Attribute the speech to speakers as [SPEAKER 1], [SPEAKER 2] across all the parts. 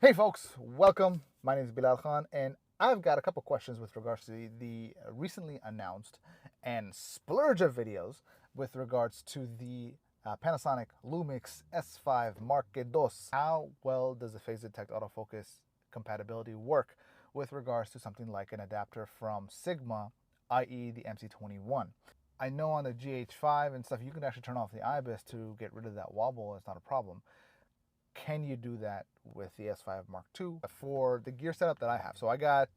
[SPEAKER 1] Hey folks, welcome. My name is Bilal Khan, and I've got a couple questions with regards to the recently announced and splurge of videos with regards to the Panasonic Lumix S5 Mark II. How well does the phase detect autofocus compatibility work with regards to something like an adapter from Sigma, i.e. the MC21? I know on the GH5 and stuff, you can actually turn off the IBIS to get rid of that wobble. It's not a problem. Can you do that with the S5 Mark II for the gear setup that I have? So I got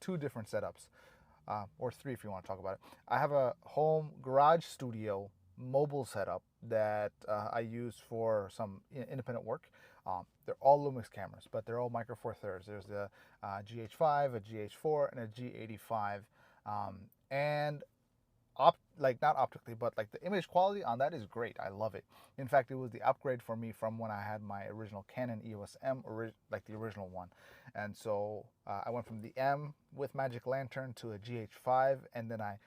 [SPEAKER 1] two different setups, or three if you want to talk about it. I have a home garage studio mobile setup that I use for some independent work. They're all Lumix cameras, but they're all Micro Four Thirds. There's the GH5, a GH4, and a G85. And like not optically, but like the image quality on that is great. I love it. In fact, it was the upgrade for me from when I had my original Canon EOS M, like the original one. And so I went from the M with Magic Lantern to a GH5, and then I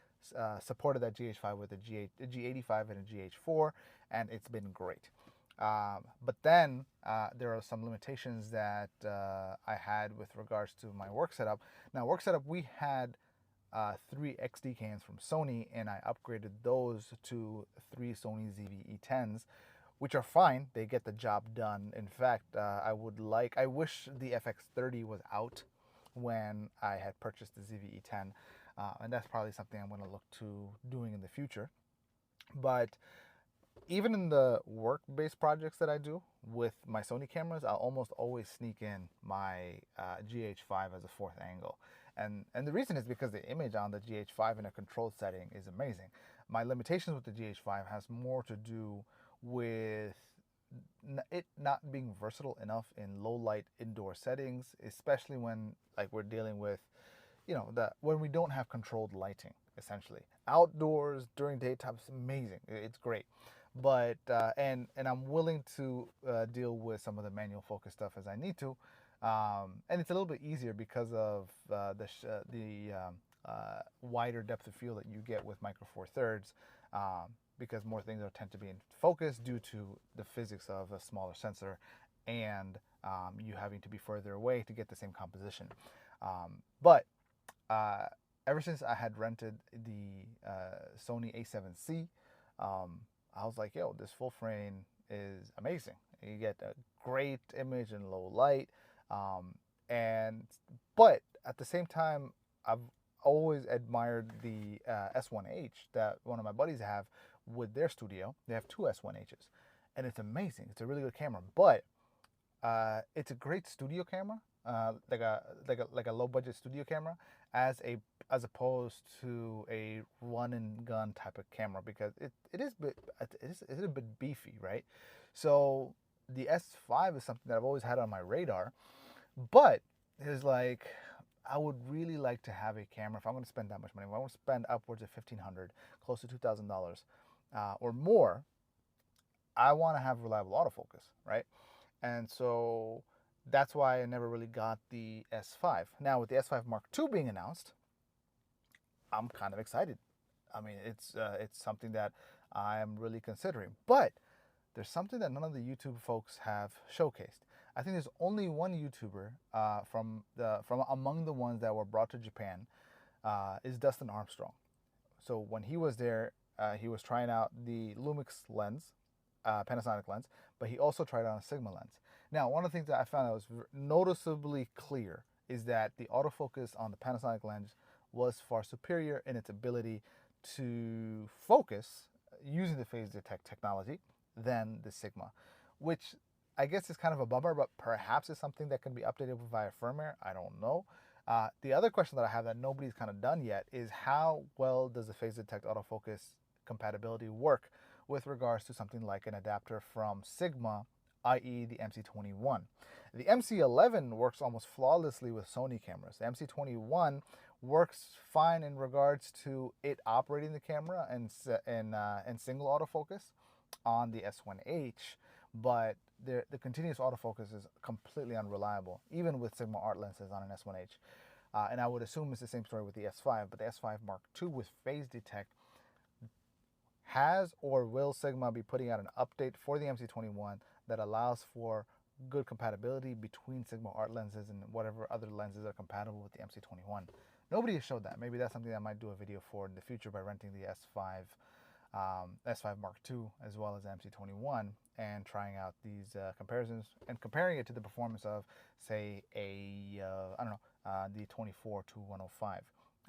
[SPEAKER 1] supported that GH5 with a G85 and a GH4, and it's been great. But then there are some limitations that I had with regards to my work setup. Now, work setup, we had three XD cams from Sony, and I upgraded those to three Sony ZV-E10s, which are fine. They get the job done. In fact, I wish the FX30 was out when I had purchased the ZV-E10, and that's probably something I'm going to look to doing in the future. But even in the work-based projects that I do with my Sony cameras, I'll almost always sneak in my GH5 as a fourth angle. And the reason is because the image on the GH5 in a controlled setting is amazing. My limitations with the GH5 has more to do with it not being versatile enough in low light indoor settings, especially when like we're dealing with, when we don't have controlled lighting. Essentially, outdoors during daytime is amazing. It's great, but and I'm willing to deal with some of the manual focus stuff as I need to, and it's a little bit easier because of the wider depth of field that you get with Micro Four Thirds, because more things tend to be in focus due to the physics of a smaller sensor, and you having to be further away to get the same composition. But ever since I had rented the Sony A7C, I was like, yo, this full frame is amazing. You get a great image in low light. But at the same time, I've always admired the S1H that one of my buddies have with their studio. They have two S1Hs, and it's amazing. It's a really good camera, but it's a great studio camera, like a low budget studio camera, as opposed to a run and gun type of camera, because it is a bit beefy, right? So the S5 is something that I've always had on my radar, but it's like I would really like to have a camera if I'm going to spend that much money. If I want to spend upwards of $1,500, close to $2,000 or more, I want to have reliable autofocus, right? And so that's why I never really got the S5. Now with the S5 Mark II being announced, I'm kind of excited. I mean, it's something that I'm really considering. But there's something that none of the YouTube folks have showcased. I think there's only one YouTuber from among the ones that were brought to Japan is Dustin Armstrong. So when he was there, he was trying out the Lumix lens, Panasonic lens, but he also tried out a Sigma lens. Now, one of the things that I found that was noticeably clear is that the autofocus on the Panasonic lens was far superior in its ability to focus using the phase detect technology than the Sigma, which I guess is kind of a bummer, but perhaps it's something that can be updated via firmware. I don't know. The other question that I have that nobody's kind of done yet is how well does the phase detect autofocus compatibility work with regards to something like an adapter from Sigma, i.e. the MC21. The MC11 works almost flawlessly with Sony cameras. The MC21 works fine in regards to it operating the camera and single autofocus on the S1H, but the continuous autofocus is completely unreliable, even with Sigma art lenses on an S1H. And I would assume it's the same story with the S5, but the S5 Mark II with phase detect has or will Sigma be putting out an update for the MC21 that allows for good compatibility between Sigma art lenses and whatever other lenses are compatible with the MC21. Nobody has showed that. Maybe that's something I might do a video for in the future by renting the S5 Mark II as well as MC21 and trying out these comparisons and comparing it to the performance of, say, I don't know, the 24 to 105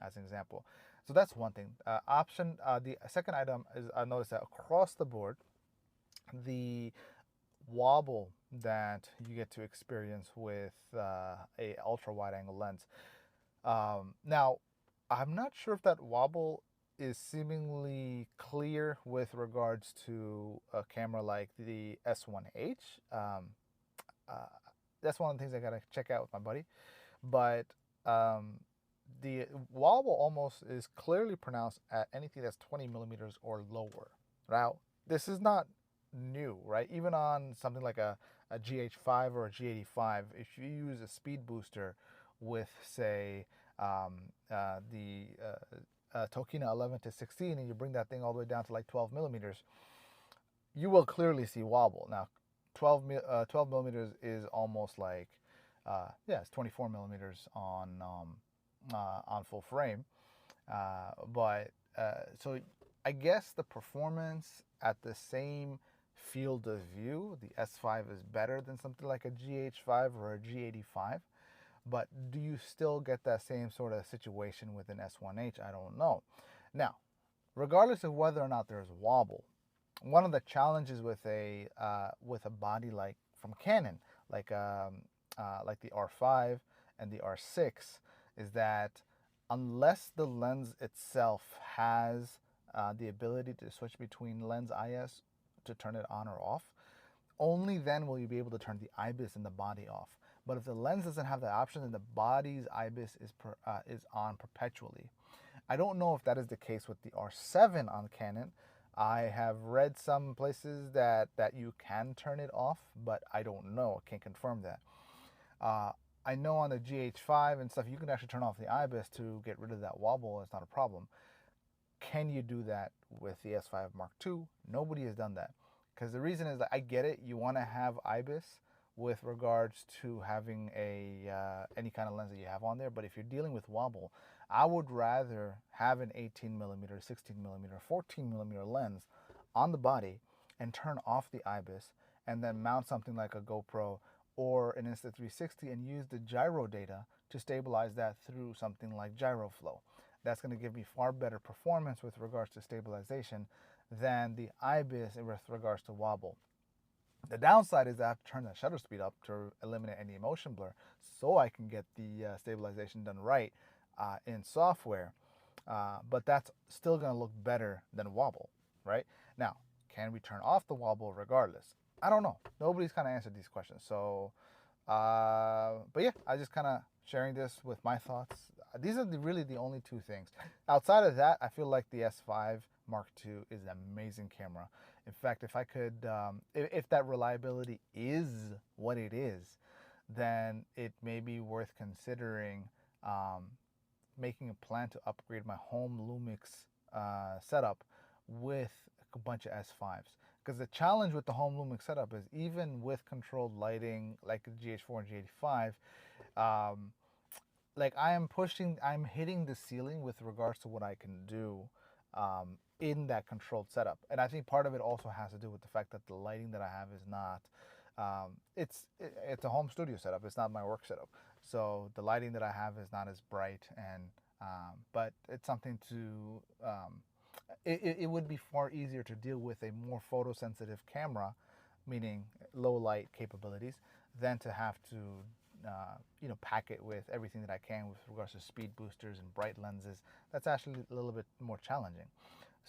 [SPEAKER 1] as an example. So that's one thing. The second item is I noticed that across the board, the wobble that you get to experience with a ultra wide angle lens. Now, I'm not sure if that wobble is seemingly clear with regards to a camera like the S1H. That's one of the things I gotta check out with my buddy. But the wobble almost is clearly pronounced at anything that's 20 millimeters or lower. Now, this is not new, right? Even on something like a GH5 or a G85, if you use a speed booster with, say, the Tokina 11 to 16, and you bring that thing all the way down to like 12 millimeters, you will clearly see wobble. Now, 12 millimeters is almost like, yeah, it's 24 millimeters on full frame. So I guess the performance at the same field of view, the S5 is better than something like a GH5 or a G85. But do you still get that same sort of situation with an S1H? I don't know. Now, regardless of whether or not there's wobble, one of the challenges with a body like from Canon, like the R5 and the R6, is that unless the lens itself has the ability to switch between lens IS to turn it on or off, only then will you be able to turn the IBIS in the body off. But if the lens doesn't have that option, then the body's IBIS is on perpetually. I don't know if that is the case with the R7 on Canon. I have read some places that you can turn it off, but I don't know. I can't confirm that. I know on the GH5 and stuff, you can actually turn off the IBIS to get rid of that wobble. It's not a problem. Can you do that with the S5 Mark II? Nobody has done that. Because the reason is that I get it. You want to have IBIS with regards to having any kind of lens that you have on there. But if you're dealing with wobble, I would rather have an 18 millimeter, 16 millimeter, 14 millimeter lens on the body and turn off the IBIS and then mount something like a GoPro or an Insta360 and use the gyro data to stabilize that through something like GyroFlow. That's going to give me far better performance with regards to stabilization than the IBIS with regards to wobble. The downside is I have to turn the shutter speed up to eliminate any motion blur so I can get the stabilization done right in software. But that's still going to look better than wobble, right? Now, can we turn off the wobble regardless? I don't know. Nobody's kind of answered these questions. So, but yeah, I just kind of sharing this with my thoughts. These are really the only two things. Outside of that, I feel like the S5 Mark II is an amazing camera. In fact, if I could, if that reliability is what it is, then it may be worth considering making a plan to upgrade my home Lumix setup with a bunch of S5s. Because the challenge with the home Lumix setup is even with controlled lighting like the GH4 and GH5, like I'm hitting the ceiling with regards to what I can do in that controlled setup. And I think part of it also has to do with the fact that the lighting that I have is not, it's a home studio setup. It's not my work setup. So the lighting that I have is not as bright, and but it's something to, it would be far easier to deal with a more photosensitive camera, meaning low light capabilities, than to have to pack it with everything that I can with regards to speed boosters and bright lenses. That's actually a little bit more challenging.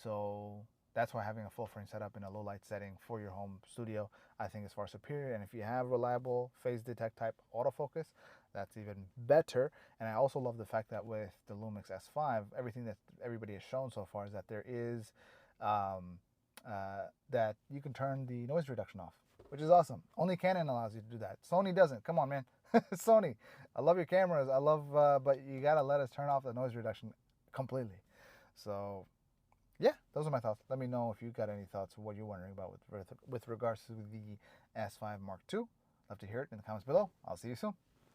[SPEAKER 1] So that's why having a full frame setup in a low light setting for your home studio, I think is far superior. And if you have reliable phase detect type autofocus, that's even better. And I also love the fact that with the Lumix S5, everything that everybody has shown so far is that there is that you can turn the noise reduction off, which is awesome. Only Canon allows you to do that. Sony doesn't. Come on, man. Sony, I love your cameras. I love, but you gotta let us turn off the noise reduction completely. So, yeah, those are my thoughts. Let me know if you got any thoughts, what you're wondering about with regards to the S5 Mark II. Love to hear it in the comments below. I'll see you soon.